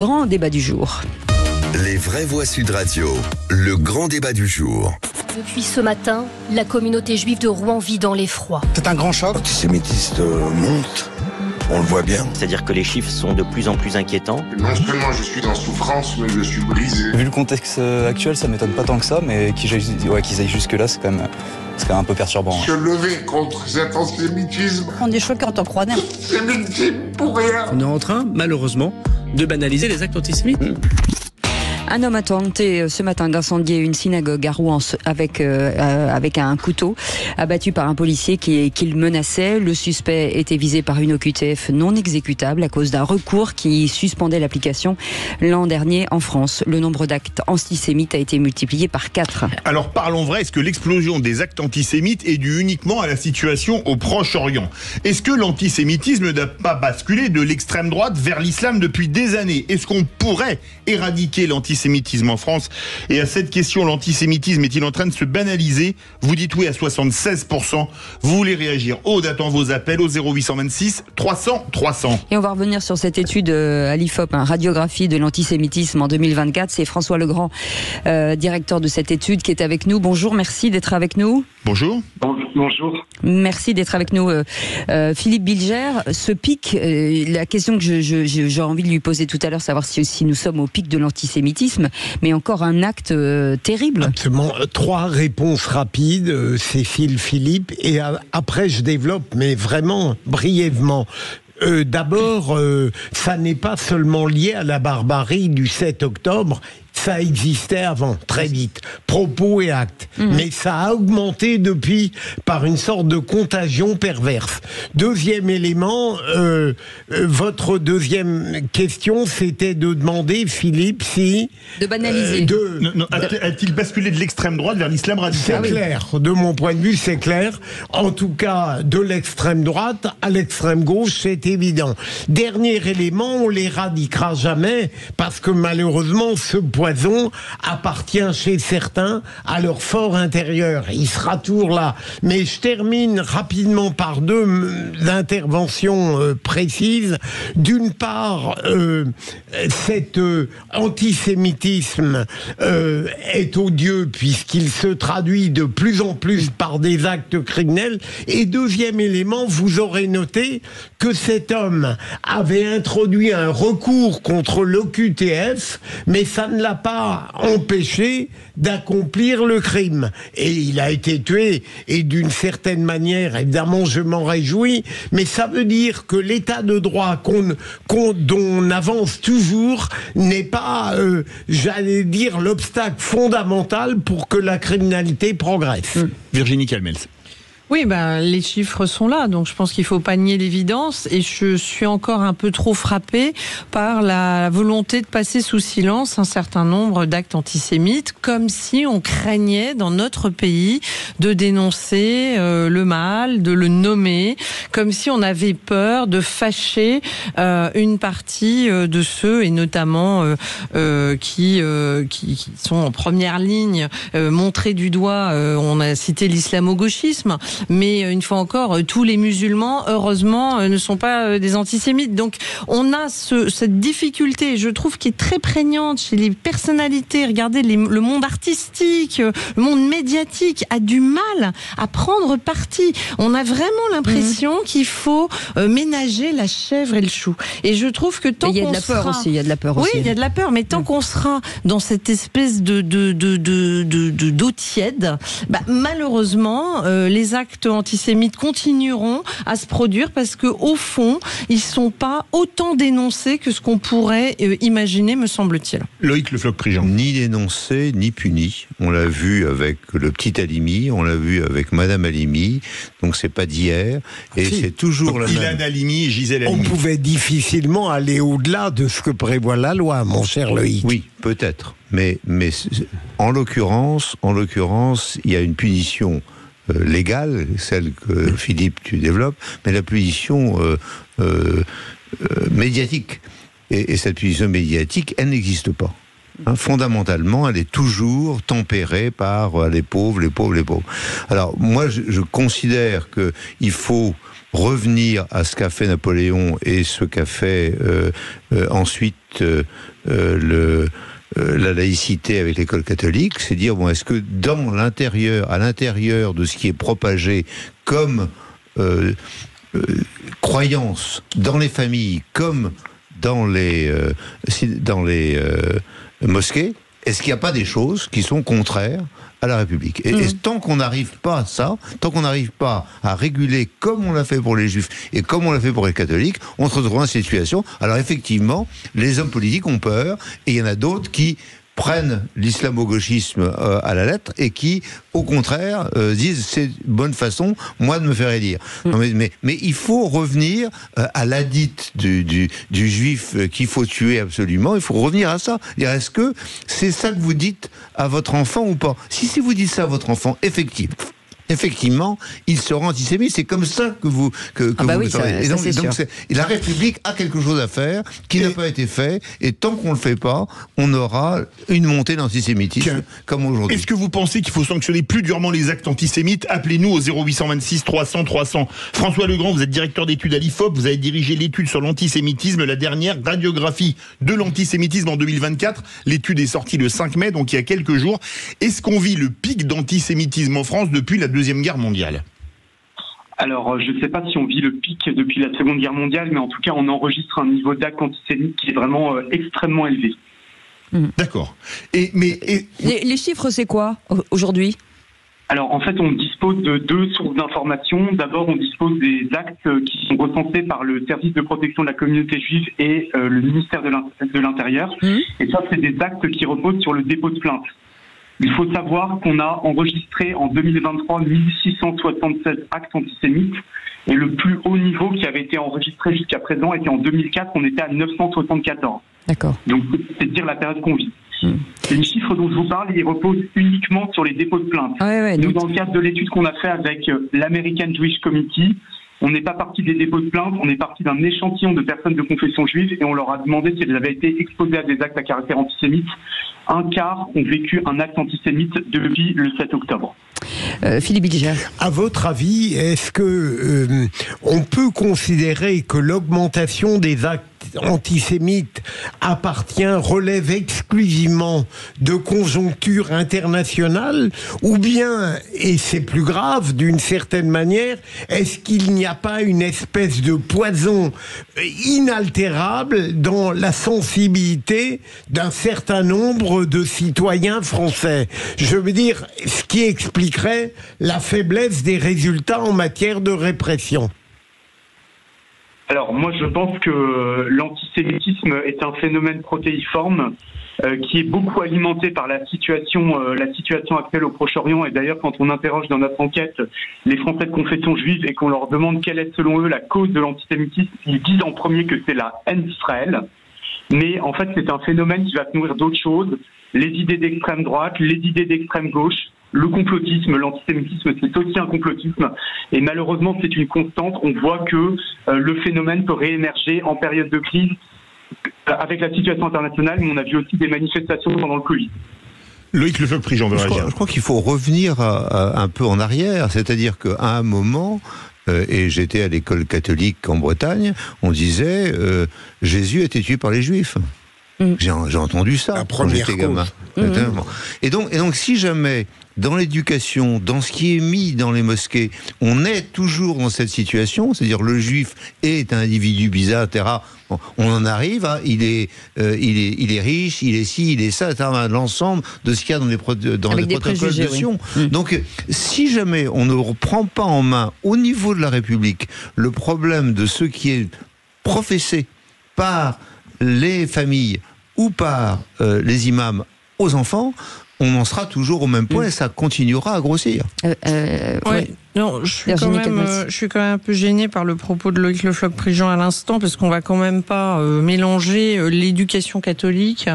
Grand débat du jour. Les vraies voix Sud Radio, le grand débat du jour. Depuis ce matin, la communauté juive de Rouen vit dans l'effroi. C'est un grand choc. L'antisémitisme monte, on le voit bien. C'est-à-dire que les chiffres sont de plus en plus inquiétants. Non seulement je suis en souffrance, mais je suis brisé. Vu le contexte actuel, ça m'étonne pas tant que ça, mais qu'ils aillent jusque-là, c'est quand même un peu perturbant. Se lever contre cet antisémitisme. On est choqués en tant que Rouennais. C'est victime pour rien. On est en train, malheureusement, de banaliser les actes antisémites. Un homme a tenté ce matin d'incendier une synagogue à Rouen avec un couteau, abattu par un policier qui le menaçait. Le suspect était visé par une OQTF non exécutable à cause d'un recours qui suspendait l'application l'an dernier en France. Le nombre d'actes antisémites a été multiplié par 4. Alors parlons vrai, est-ce que l'explosion des actes antisémites est due uniquement à la situation au Proche-Orient ? Est-ce que l'antisémitisme n'a pas basculé de l'extrême droite vers l'islam depuis des années ? Est-ce qu'on pourrait éradiquer l'antisémitisme en France? Et à cette question, l'antisémitisme est-il en train de se banaliser? Vous dites oui à 76%. Vous voulez réagir? On attend vos appels au 0826 300 300. Et on va revenir sur cette étude à l'IFOP, radiographie de l'antisémitisme en 2024. C'est François Legrand, directeur de cette étude, qui est avec nous. Bonjour, merci d'être avec nous. Bonjour. Bonjour. Merci d'être avec nous. Philippe Bilger, ce pic, la question que j'ai envie de lui poser tout à l'heure, savoir si nous sommes au pic de l'antisémitisme, mais encore un acte terrible. Absolument. 3 réponses rapides, Cécile, Philippe, et après je développe, mais vraiment brièvement. D'abord, ça n'est pas seulement lié à la barbarie du 7 octobre, ça existait avant, très vite, propos et actes. Mais ça a augmenté depuis par une sorte de contagion perverse. Deuxième élément, votre deuxième question, c'était de demander, Philippe, si... De banaliser. A-t-il basculé de l'extrême droite vers l'islam radical? C'est clair, de mon point de vue, c'est clair. En tout cas, de l'extrême droite à l'extrême gauche, c'est évident. Dernier élément, on l'éradiquera jamais, parce que malheureusement, ce poison appartient chez certains à leur fort intérieur. Il sera toujours là. Mais je termine rapidement par 2 interventions précises. D'une part, cet antisémitisme est odieux puisqu'il se traduit de plus en plus par des actes criminels. Et deuxième élément, vous aurez noté que cet homme avait introduit un recours contre l'OQTF, mais ça ne l'a pas empêché d'accomplir le crime. Et il a été tué, et d'une certaine manière, évidemment, je m'en réjouis, mais ça veut dire que l'état de droit dont on avance toujours n'est pas, j'allais dire, l'obstacle fondamental pour que la criminalité progresse. Virginie Calmels. Oui, les chiffres sont là, donc je pense qu'il faut pas nier l'évidence, et je suis encore un peu trop frappée par la volonté de passer sous silence un certain nombre d'actes antisémites, comme si on craignait dans notre pays de dénoncer le mal, de le nommer, comme si on avait peur de fâcher une partie de ceux, et notamment qui sont en première ligne, montrés du doigt. On a cité l'islamo-gauchisme. Mais une fois encore, tous les musulmans, heureusement, ne sont pas des antisémites. Donc on a cette difficulté, je trouve, qui est très prégnante chez les personnalités. Regardez, le monde artistique, le monde médiatique a du mal à prendre parti. On a vraiment l'impression qu'il faut ménager la chèvre et le chou. Et je trouve que tant qu'on sera... Il y a de la peur aussi, il y a de la peur aussi. Oui, il y a de la peur, mais tant qu'on sera dans cette espèce d'eau tiède, malheureusement, les actes antisémites continueront à se produire parce que au fond, ils sont pas autant dénoncés que ce qu'on pourrait imaginer, me semble-t-il. Loïc Le Floch-Prigent. Ni dénoncé, ni puni. On l'a vu avec le petit Halimi, on l'a vu avec Madame Halimi, donc c'est pas d'hier, et c'est toujours la même. Ilan Halimi et Gisèle Halimi. On pouvait difficilement aller au-delà de ce que prévoit la loi, mon cher Loïc. Oui, peut-être, mais en l'occurrence, il y a une punition légale, celle que Philippe tu développes, mais la punition médiatique. Et cette punition médiatique, elle n'existe pas. Fondamentalement, elle est toujours tempérée par les pauvres. Alors moi, je considère qu'il faut revenir à ce qu'a fait Napoléon et ce qu'a fait ensuite la laïcité avec l'école catholique, c'est dire, bon, est-ce que à l'intérieur de ce qui est propagé comme croyance dans les familles, comme dans les mosquées, est-ce qu'il n'y a pas des choses qui sont contraires à la République? Et tant qu'on n'arrive pas à ça, tant qu'on n'arrive pas à réguler comme on l'a fait pour les Juifs et comme on l'a fait pour les catholiques, on se retrouve dans une situation. Alors effectivement, les hommes politiques ont peur, et il y en a d'autres qui prennent l'islamo-gauchisme à la lettre et qui, au contraire, disent c'est une bonne façon, moi, de me faire élire. Non, mais il faut revenir à l'adite du juif qu'il faut tuer absolument. Il faut revenir à ça. Est-ce que c'est ça que vous dites à votre enfant ou pas? Si vous dites ça à votre enfant, effectivement, il sera antisémite. C'est comme ça que vous... Et donc, la République a quelque chose à faire qui n'a pas été fait, et tant qu'on ne le fait pas, on aura une montée d'antisémitisme comme aujourd'hui. Est-ce que vous pensez qu'il faut sanctionner plus durement les actes antisémites? Appelez-nous au 0826 300 300. François Legrand, vous êtes directeur d'études à l'IFOP, vous avez dirigé l'étude sur l'antisémitisme, la dernière radiographie de l'antisémitisme en 2024. L'étude est sortie le 5 mai, donc il y a quelques jours. Est-ce qu'on vit le pic d'antisémitisme en France depuis la Deuxième Guerre mondiale? Alors, je ne sais pas si on vit le pic depuis la Seconde Guerre mondiale, mais en tout cas, on enregistre un niveau d'actes antisémites qui est vraiment extrêmement élevé. D'accord. Les chiffres, c'est quoi aujourd'hui? Alors, en fait, on dispose de deux sources d'informations. D'abord, on dispose des actes qui sont recensés par le service de protection de la communauté juive et le ministère de l'Intérieur. Et ça, c'est des actes qui reposent sur le dépôt de plainte. Il faut savoir qu'on a enregistré en 2023 1676 actes antisémites, et le plus haut niveau qui avait été enregistré jusqu'à présent était en 2004, on était à 974. D'accord. Donc c'est dire la période qu'on vit. Les chiffres dont je vous parle, ils reposent uniquement sur les dépôts de plainte. Nous, dans le cadre de l'étude qu'on a fait avec l'American Jewish Committee, on n'est pas parti des dépôts de plainte, on est parti d'un échantillon de personnes de confession juive, et on leur a demandé si elles avaient été exposées à des actes à caractère antisémite. Un quart ont vécu un acte antisémite depuis le 7 octobre. Philippe Bilger. À votre avis, est-ce que on peut considérer que l'augmentation des actes antisémites relève exclusivement de conjoncture internationale, ou bien, et c'est plus grave d'une certaine manière, est-ce qu'il n'y a pas une espèce de poison inaltérable dans la sensibilité d'un certain nombre de citoyens français? Je veux dire, ce qui expliquerait la faiblesse des résultats en matière de répression. Alors moi je pense que l'antisémitisme est un phénomène protéiforme qui est beaucoup alimenté par la situation actuelle au Proche-Orient. Et d'ailleurs, quand on interroge dans notre enquête les Français de confession juive et qu'on leur demande quelle est selon eux la cause de l'antisémitisme, ils disent en premier que c'est la haine d'Israël. Mais en fait c'est un phénomène qui va se nourrir d'autres choses, les idées d'extrême droite, les idées d'extrême gauche, le complotisme. L'antisémitisme, c'est aussi un complotisme. Et malheureusement, c'est une constante. On voit que le phénomène peut réémerger en période de crise avec la situation internationale, mais on a vu aussi des manifestations pendant le Covid. Loïc Lefebvre-Prigent veut réagir. Je crois qu'il faut revenir un peu en arrière. C'est-à-dire qu'à un moment, et j'étais à l'école catholique en Bretagne, on disait Jésus a été tué par les Juifs. J'ai entendu ça quand j'étais gamin. Et donc, si jamais, dans l'éducation, dans ce qui est mis dans les mosquées, on est toujours dans cette situation, c'est-à-dire le juif est un individu bizarre, etc. Bon, on en arrive à, il est riche, il est ci, il est ça, etc. L'ensemble de ce qu'il y a dans les protocoles de Sion. Donc, si jamais on ne reprend pas en main, au niveau de la République, le problème de ce qui est professé par les familles ou par les imams aux enfants, on en sera toujours au même point et ça continuera à grossir. Non, je suis quand même un peu gênée par le propos de Loïc Lefebvre-Prigent à l'instant, parce qu'on va quand même pas mélanger l'éducation catholique,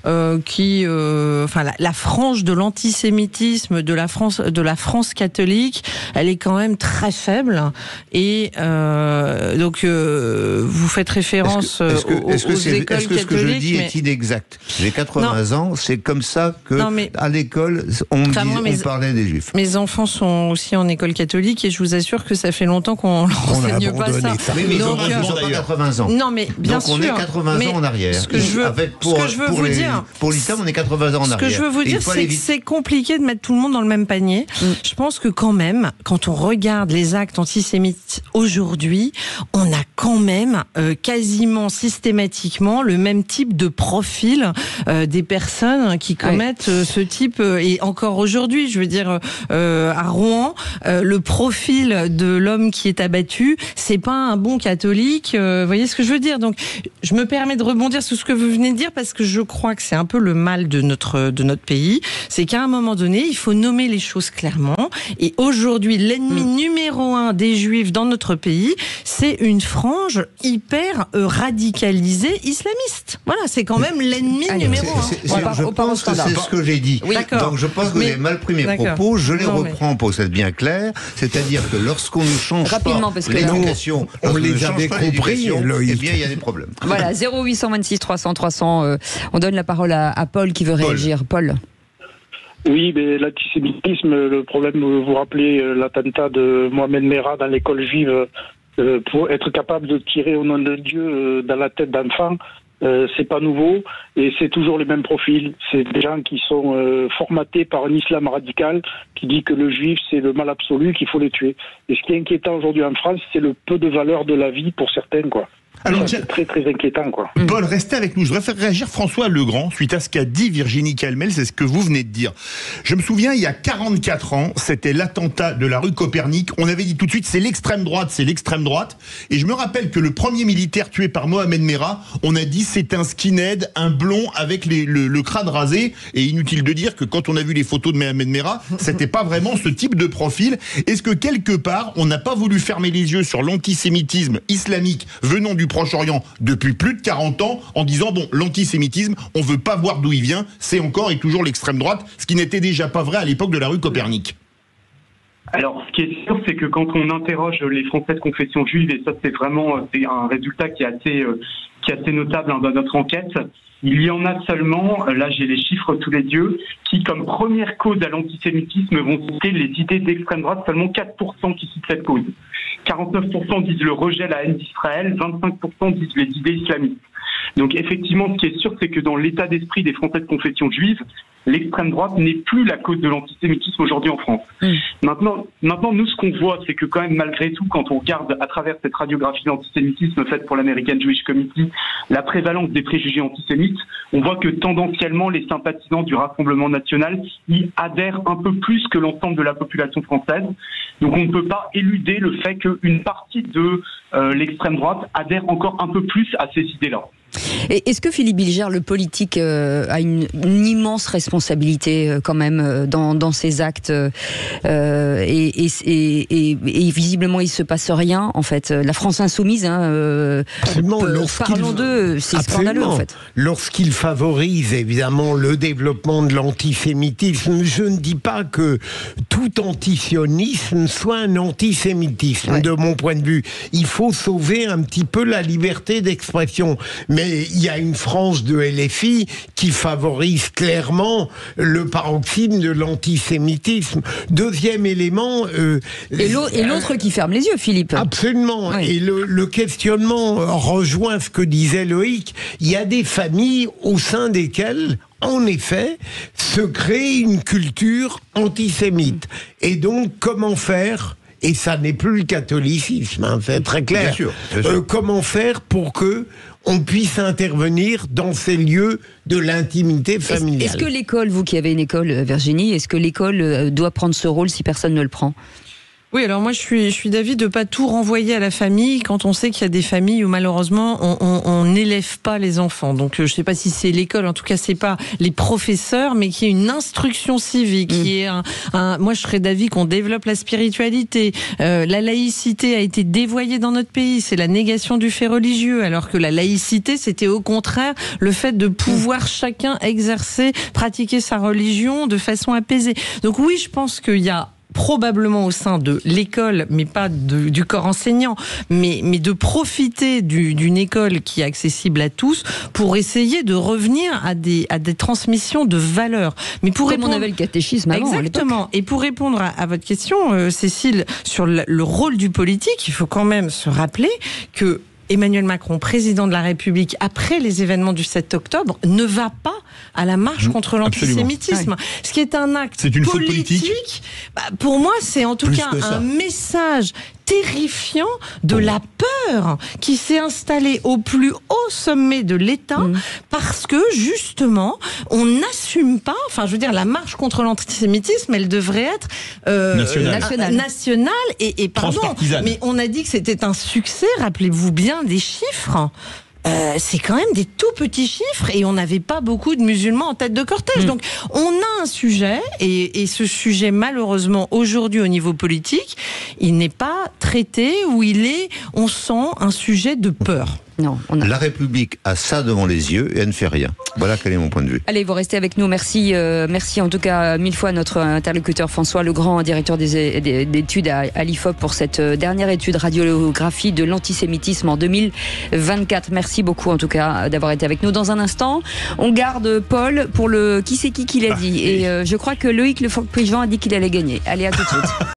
la frange de l'antisémitisme de la France catholique, elle est quand même très faible. Et donc vous faites référence aux écoles catholiques. Est-ce que ce que je dis est inexact? J'ai 80 ans, c'est comme ça que à l'école on parlait des Juifs. Mes enfants sont aussi en école catholique. catholique et je vous assure que ça fait longtemps qu'on ne renseigne pas ça. Mais ils n'ont pas 80 ans. Non, mais bien sûr. Donc on est 80 ans en arrière. Ce que je veux vous dire, pour l'islam, on est 80 ans en arrière. Ce que je veux vous dire, c'est que c'est compliqué de mettre tout le monde dans le même panier. Je pense que quand même, quand on regarde les actes antisémites aujourd'hui, on a quand même quasiment systématiquement le même type de profil des personnes qui commettent ce type. Et encore aujourd'hui, je veux dire, à Rouen, le profil de l'homme qui est abattu, c'est pas un bon catholique. Vous voyez ce que je veux dire? Donc, je me permets de rebondir sur ce que vous venez de dire parce que je crois que c'est un peu le mal de notre pays. C'est qu'à un moment donné, il faut nommer les choses clairement. Et aujourd'hui, l'ennemi numéro 1 des Juifs dans notre pays, c'est une frange hyper radicalisée islamiste. Voilà, c'est quand même l'ennemi numéro 1. Je pense que c'est ce que j'ai dit. Oui, donc je pense que vous avez mal pris mes propos. Je les reprends pour que ça soit bien clair. C'est-à-dire que lorsqu'on ne change pas l'éducation, on les avait compris, eh bien il y a des problèmes. Voilà, 0826 300 300. On donne la parole à Paul qui veut réagir. Paul. Oui, mais l'antisémitisme, le problème, vous vous rappelez l'attentat de Mohamed Merah dans l'école juive, pour être capable de tirer au nom de Dieu dans la tête d'enfants, c'est pas nouveau et c'est toujours les mêmes profils. C'est des gens qui sont formatés par un islam radical qui dit que le juif c'est le mal absolu, qu'il faut les tuer. Et ce qui est inquiétant aujourd'hui en France, c'est le peu de valeur de la vie pour certains, quoi. Alors, c'est très très inquiétant, quoi. Paul, restez avec nous. Je voudrais faire réagir François Legrand suite à ce qu'a dit Virginie Calmel, c'est ce que vous venez de dire. Je me souviens, il y a 44 ans, c'était l'attentat de la rue Copernic. On avait dit tout de suite, c'est l'extrême droite, c'est l'extrême droite. Et je me rappelle que le premier militaire tué par Mohamed Merah, on a dit c'est un skinhead, un blond avec le crâne rasé. Et inutile de dire que quand on a vu les photos de Mohamed Merah, c'était pas vraiment ce type de profil. Est-ce que quelque part, on n'a pas voulu fermer les yeux sur l'antisémitisme islamique venant du Proche-Orient depuis plus de 40 ans en disant bon, l'antisémitisme, on veut pas voir d'où il vient, c'est encore et toujours l'extrême droite, ce qui n'était déjà pas vrai à l'époque de la rue Copernic. Alors, ce qui est sûr, c'est que quand on interroge les Français de confession juive, et ça c'est un résultat qui est assez notable dans notre enquête, il y en a seulement, là j'ai les chiffres sous les yeux, qui comme première cause à l'antisémitisme vont citer les idées d'extrême droite, seulement 4% qui citent cette cause. 49% disent le rejet, la haine d'Israël, 25% disent les idées islamistes. Donc effectivement, ce qui est sûr, c'est que dans l'état d'esprit des Français de confession juive, l'extrême droite n'est plus la cause de l'antisémitisme aujourd'hui en France. Maintenant, nous, ce qu'on voit, c'est que quand même, malgré tout, quand on regarde à travers cette radiographie de l'antisémitisme faite pour l'American Jewish Committee, la prévalence des préjugés antisémites, on voit que tendanciellement, les sympathisants du Rassemblement national y adhèrent un peu plus que l'ensemble de la population française. Donc on ne peut pas éluder le fait qu'une partie de l'extrême droite adhère encore un peu plus à ces idées-là. Et est-ce que Philippe Bilger, le politique, a une immense responsabilité quand même dans ses actes et visiblement il se passe rien en fait. La France insoumise, parlons d'eux, c'est scandaleux en fait. Lorsqu'il favorise évidemment le développement de l'antisémitisme, je ne dis pas que tout antisionisme soit un antisémitisme. De mon point de vue, il faut sauver un petit peu la liberté d'expression. Mais il y a une frange de LFI qui favorise clairement le paroxysme de l'antisémitisme. Deuxième élément... et l'autre qui ferme les yeux, Philippe. Absolument. Oui. Et le questionnement rejoint ce que disait Loïc. Il y a des familles au sein desquelles... en effet, se crée une culture antisémite. Et donc, comment faire ? Et ça n'est plus le catholicisme, hein, c'est très clair. Bien sûr. Comment faire pour que on puisse intervenir dans ces lieux de l'intimité familiale ? Est-ce que l'école, vous qui avez une école, Virginie, est-ce que l'école doit prendre ce rôle si personne ne le prend ? Oui, alors moi je suis d'avis de pas tout renvoyer à la famille quand on sait qu'il y a des familles où malheureusement on n'élève pas les enfants. Donc je sais pas si c'est l'école, en tout cas c'est pas les professeurs, mais qu'il y ait une instruction civique, qui est moi je serais d'avis qu'on développe la spiritualité. La laïcité a été dévoyée dans notre pays, c'est la négation du fait religieux, alors que la laïcité c'était au contraire le fait de pouvoir chacun exercer, pratiquer sa religion de façon apaisée. Donc oui, je pense qu'il y a probablement au sein de l'école, mais pas du corps enseignant, mais de profiter d'une école qui est accessible à tous pour essayer de revenir à des transmissions de valeurs. Mais pour Comme on avait le catéchisme avant. Exactement. Et pour répondre à votre question, Cécile, sur le rôle du politique, il faut quand même se rappeler que Emmanuel Macron, président de la République, après les événements du 7 octobre, ne va pas à la marche contre l'antisémitisme. Ce qui est un acte politique. Pour moi, c'est en tout cas un message terrifiant de la peur qui s'est installée au plus haut sommet de l'État parce que justement on n'assume pas, enfin je veux dire la marche contre l'antisémitisme elle devrait être nationale et pardon, mais on a dit que c'était un succès, rappelez-vous bien des chiffres. C'est quand même des tout petits chiffres et on n'avait pas beaucoup de musulmans en tête de cortège. Donc on a un sujet et ce sujet malheureusement aujourd'hui au niveau politique, il n'est pas traité ou on sent un sujet de peur. Non, La République a ça devant les yeux et elle ne fait rien. Voilà quel est mon point de vue. Allez, vous restez avec nous. Merci, merci en tout cas 1000 fois à notre interlocuteur François Legrand, directeur d'études à l'IFOP pour cette dernière étude radiographie de l'antisémitisme en 2024. Merci beaucoup en tout cas d'avoir été avec nous. Dans un instant, on garde Paul pour le qui c'est qui l'a dit. Et je crois que Loïc Le Fort-Prigevent a dit qu'il allait gagner. Allez, à tout de suite.